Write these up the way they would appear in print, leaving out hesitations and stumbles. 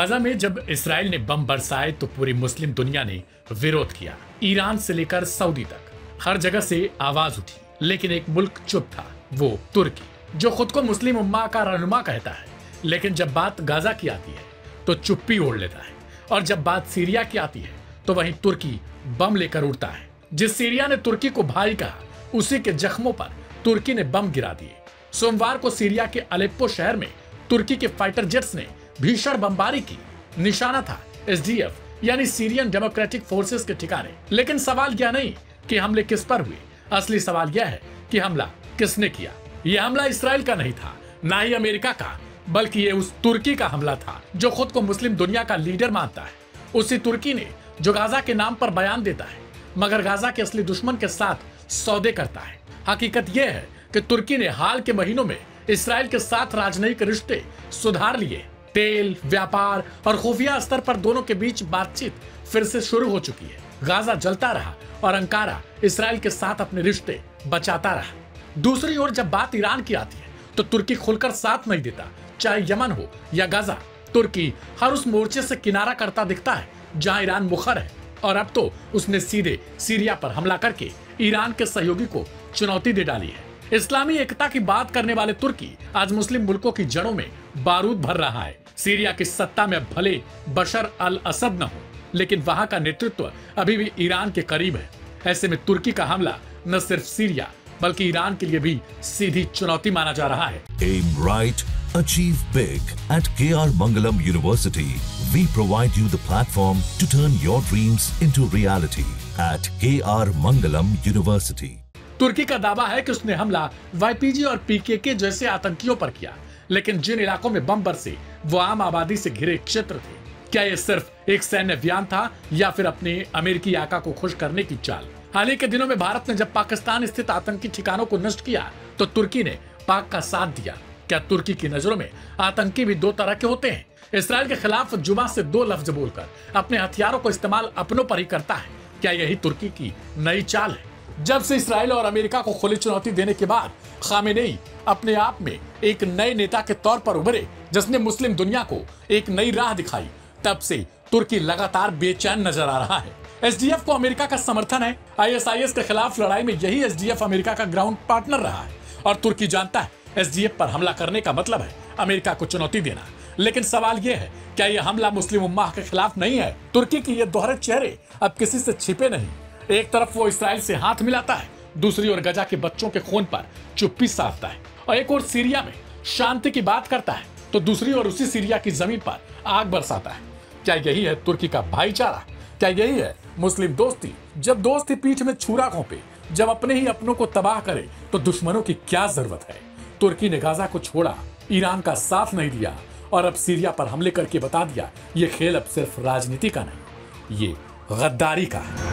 Gaza में जब Israel ने बम बरसाए तो पूरी मुस्लिम दुनिया ने विरोध किया। ईरान से लेकर सऊदी तक हर जगह से आवाज उठी, लेकिन एक मुल्क चुप था, वो तुर्की, जो खुद को मुस्लिम उम्मा का रहनुमा कहता है। लेकिन जब बात गाजा की आती है तो चुप्पी ओढ़ लेता है, और जब बात सीरिया की आती है तो वहीं तुर्की बम लेकर उड़ता है। जिस सीरिया ने तुर्की को भाई कहा, उसी के जख्मों पर तुर्की ने बम गिरा दिए। सोमवार को सीरिया के अलेप्पो शहर में तुर्की के फाइटर जेट्स ने भीषण बमबारी की। निशाना था एसडीएफ यानी सीरियन डेमोक्रेटिक फोर्सेस के ठिकाने। लेकिन सवाल यह नहीं कि हमले किस पर हुए, असली सवाल यह है कि हमला किसने किया। यह हमला इसराइल का नहीं था, ना ही अमेरिका का, बल्कि ये उस तुर्की का हमला था जो खुद को मुस्लिम दुनिया का लीडर मानता है। उसी तुर्की ने जो गाजा के नाम पर बयान देता है, मगर गाजा के असली दुश्मन के साथ सौदे करता है। हकीकत यह है कि तुर्की ने हाल के महीनों में इसराइल के साथ राजनयिक रिश्ते सुधार लिए। तेल, व्यापार और खुफिया स्तर पर दोनों के बीच बातचीत फिर से शुरू हो चुकी है। गाजा जलता रहा और अंकारा इसराइल के साथ अपने रिश्ते बचाता रहा। दूसरी ओर जब बात ईरान की आती है तो तुर्की खुलकर साथ नहीं देता। चाहे यमन हो या गाजा, तुर्की हर उस मोर्चे से किनारा करता दिखता है जहां ईरान मुखर है। और अब तो उसने सीधे सीरिया पर हमला करके ईरान के सहयोगी को चुनौती दे डाली है। इस्लामी एकता की बात करने वाले तुर्की आज मुस्लिम मुल्कों की जड़ों में बारूद भर रहा है। सीरिया की सत्ता में भले बशर अल असद न हो, लेकिन वहां का नेतृत्व अभी भी ईरान के करीब है। ऐसे में तुर्की का हमला न सिर्फ सीरिया बल्कि ईरान के लिए भी सीधी चुनौती माना जा रहा है। Aim right, achieve big. At KR Mangalam University, we provide you the platform to turn your dreams into reality. At KR Mangalam University. तुर्की का दावा है कि उसने हमला वाईपीजी और पीकेके जैसे आतंकियों पर किया, लेकिन जिन इलाकों में बम बरसे वो आम आबादी से घिरे क्षेत्र थे। क्या यह सिर्फ एक सैन्य अभियान था या फिर अपने अमेरिकी आका को खुश करने की चाल? हाल ही के दिनों में भारत ने जब पाकिस्तान स्थित आतंकी ठिकानों को नष्ट किया तो तुर्की ने पाक का साथ दिया। क्या तुर्की की नजरों में आतंकी भी दो तरह के होते हैं? इसराइल के खिलाफ जुमा से दो लफ्ज बोलकर अपने हथियारों को इस्तेमाल अपनों पर ही करता है। क्या यही तुर्की की नई चाल है? जब से इसराइल और अमेरिका को खुली चुनौती देने के बाद खामेनेई अपने आप में एक नए नेता के तौर पर उभरे, जिसने मुस्लिम दुनिया को एक नई राह दिखाई, तब से तुर्की लगातार बेचैन नजर आ रहा है। एसडीएफ को अमेरिका का समर्थन है। आईएसआईएस के खिलाफ लड़ाई में यही एसडीएफ अमेरिका का ग्राउंड पार्टनर रहा है, और तुर्की जानता है एसडीएफ पर हमला करने का मतलब है अमेरिका को चुनौती देना। लेकिन सवाल यह है, क्या यह हमला मुस्लिम उम्मा के खिलाफ नहीं है? तुर्की की ये दोहरे चेहरे अब किसी से छिपे नहीं। एक तरफ वो इसराइल से हाथ मिलाता है, दूसरी ओर गजा के बच्चों के खून पर चुप्पी साधता है, और एक और सीरिया में शांति की बात करता है तो दूसरी ओर उसी सीरिया की जमीन पर आग बरसाता है। क्या यही है तुर्की का भाईचारा? क्या यही है मुस्लिम दोस्ती? जब दोस्त ही पीठ में छुरा घोंपे, जब अपने ही अपनों को तबाह करे, तो दुश्मनों की क्या जरूरत है? तुर्की ने गाजा को छोड़ा, ईरान का साथ नहीं दिया, और अब सीरिया पर हमले करके बता दिया ये खेल अब सिर्फ राजनीति का नहीं, ये गद्दारी का है।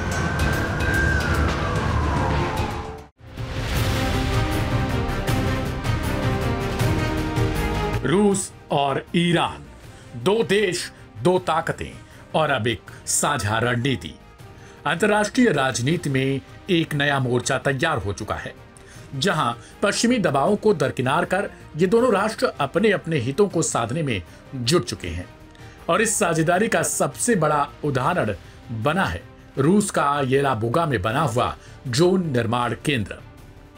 रूस और ईरान, दो देश, दो ताकतें और अब एक साझा रणनीति। अंतर्राष्ट्रीय राजनीति में एक नया मोर्चा तैयार हो चुका है, जहां पश्चिमी दबावों को दरकिनार कर ये दोनों राष्ट्र अपने अपने हितों को साधने में जुट चुके हैं। और इस साझेदारी का सबसे बड़ा उदाहरण बना है रूस का येलाबुगा में बना हुआ ड्रोन निर्माण केंद्र,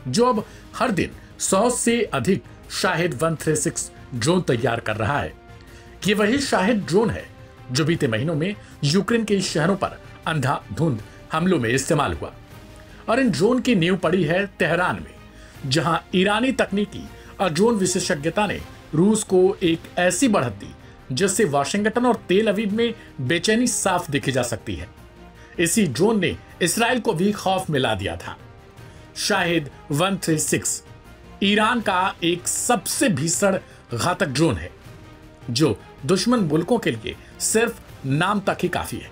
जो अब हर दिन 100 से अधिक शाहिद 136 ड्रोन तैयार कर रहा है। ये वही शाहिद ड्रोन है जो बीते महीनों में यूक्रेन के शहरों पर अंधाधुंध हमलों में इस्तेमाल हुआ। और इन ड्रोन की नींव पड़ी है तेहरान में, जहां ईरानी तकनीकी और ड्रोन विशेषज्ञता ने रूस को एक ऐसी बढ़त दी जिससे वाशिंगटन और तेल अवीव में बेचैनी साफ देखी जा सकती है। इसी ड्रोन ने इसराइल को भी खौफ में ला दिया था। शाहिद 136 ईरान का एक सबसे भीषण घातक ड्रोन है, जो दुश्मन मुल्कों के लिए सिर्फ नाम तक ही काफी है।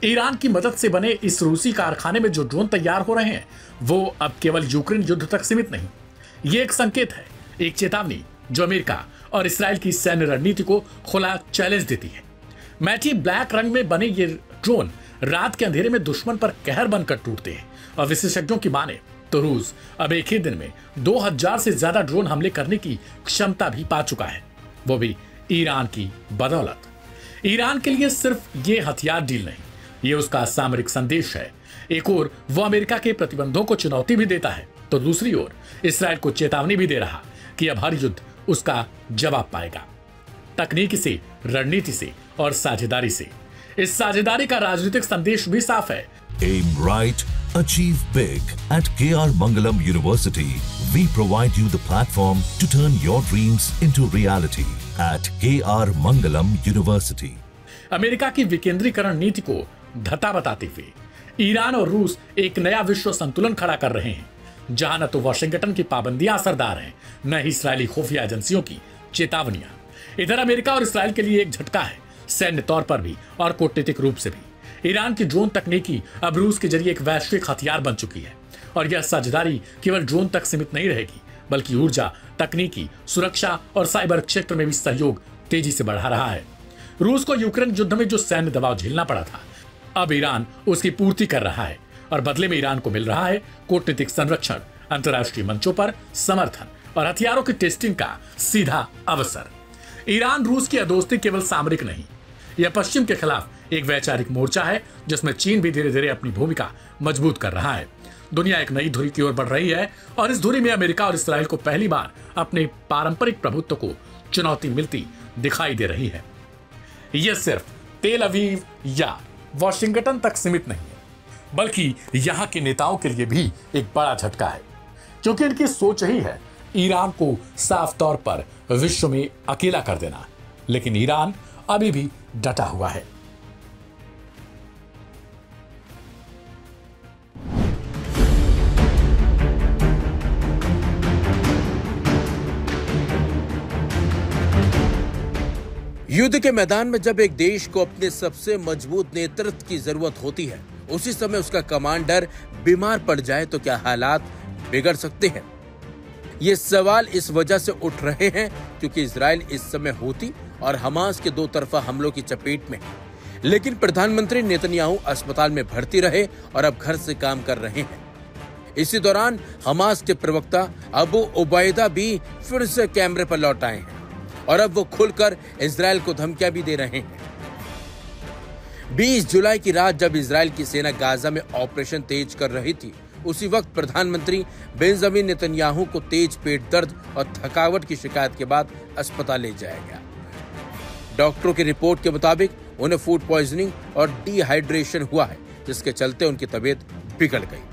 ईरान की मदद से बने इस रूसी कारखाने में जो ड्रोन तैयार हो रहे हैं वो अब केवल यूक्रेन युद्ध तक सीमित नहीं, ये एक संकेत है, एक चेतावनी जो अमेरिका और इसराइल की सैन्य रणनीति को खुला चैलेंज देती है। मैटी ब्लैक रंग में बने ये ड्रोन रात के अंधेरे में दुश्मन पर कहर बनकर टूटते हैं, और विशेषज्ञों की माने तो रूस अब एक ही दिन में 2000 से ज्यादा ड्रोन हमले करने की क्षमता भी पा चुका है, वो भी ईरान की बदौलत। ईरान के लिए सिर्फ ये हथियार डील नहीं, ये उसका सामरिक संदेश है। एक ओर वो अमेरिका के प्रतिबंधों को चुनौती भी देता है, तो दूसरी ओर इसराइल को चेतावनी भी दे रहा कि अब हर युद्ध उसका जवाब पाएगा, तकनीकी से, रणनीति से और साझेदारी से। इस साझेदारी का राजनीतिक संदेश भी साफ है। Aim right, achieve big. At KR Mangalam University, we provide you the platform to turn your dreams into reality. At KR Mangalam University. America की विकेंद्रीकरण नीति को धता बताते हुए ईरान और रूस एक नया विश्व संतुलन खड़ा कर रहे हैं, जहां न तो वॉशिंगटन की पाबंदियां असरदार हैं, न ही इस्राएली खुफिया एजेंसियों की चेतावनियां। इधर अमेरिका और इस्राएल के लिए एक झटका है, सैन्य तौर पर भी और कूटनीतिक रूप से भी। ईरान की ड्रोन तकनीकी अब रूस के जरिए एक वैश्विक हथियार बन चुकी है, और यह साझेदारी केवल ड्रोन तक सीमित नहीं रहेगी, बल्कि ऊर्जा, तकनीकी, सुरक्षा और साइबर क्षेत्र में भी सहयोग तेजी से बढ़ा रहा है। रूस को यूक्रेन युद्ध में जो सैन्य दबाव झेलना पड़ा था, अब ईरान उसकी पूर्ति कर रहा है, और बदले में ईरान को मिल रहा है कूटनीतिक संरक्षण, अंतर्राष्ट्रीय मंचों पर समर्थन और हथियारों की टेस्टिंग का सीधा अवसर। ईरान रूस की अदोस्ती केवल सामरिक नहीं, यह पश्चिम के खिलाफ एक वैचारिक मोर्चा है, जिसमें चीन भी धीरे धीरे अपनी भूमिका मजबूत कर रहा है। दुनिया एक नई धुरी की ओर बढ़ रही है, और इस धुरी में अमेरिका और इस्राएल को पहली बार अपने पारंपरिक प्रभुत्व को चुनौती मिलती दिखाई दे रही है। यह सिर्फ तेल अवीव या वॉशिंगटन तक सीमित नहीं है, बल्कि यहां के नेताओं के लिए भी एक बड़ा झटका है, क्योंकि इनकी सोच ही है ईरान को साफ तौर पर विश्व में अकेला कर देना। लेकिन ईरान अभी भी डटा हुआ है। युद्ध के मैदान में जब एक देश को अपने सबसे मजबूत नेतृत्व की जरूरत होती है, उसी समय उसका कमांडर बीमार पड़ जाए तो क्या हालात बिगड़ सकते हैं। ये सवाल इस वजह से उठ रहे हैं क्योंकि इजराइल इस समय हूती और हमास के दो तरफा हमलों की चपेट में है। लेकिन प्रधानमंत्री नेतन्याहू अस्पताल में भर्ती रहे और अब घर से काम कर रहे हैं। इसी दौरान हमास के प्रवक्ता अबू उबैदा भी फिर से कैमरे पर लौट आए हैं और अब वो खुलकर इजराइल को धमकियां भी दे रहे हैं। 20 जुलाई की रात जब इजराइल की सेना गाजा में ऑपरेशन तेज कर रही थी, उसी वक्त प्रधानमंत्री बेंजामिन नेतन्याहू को तेज पेट दर्द और थकावट की शिकायत के बाद अस्पताल ले जाया गया। डॉक्टरों की रिपोर्ट के मुताबिक उन्हें फूड पॉइजनिंग और डिहाइड्रेशन हुआ है, जिसके चलते उनकी तबीयत बिगड़ गई।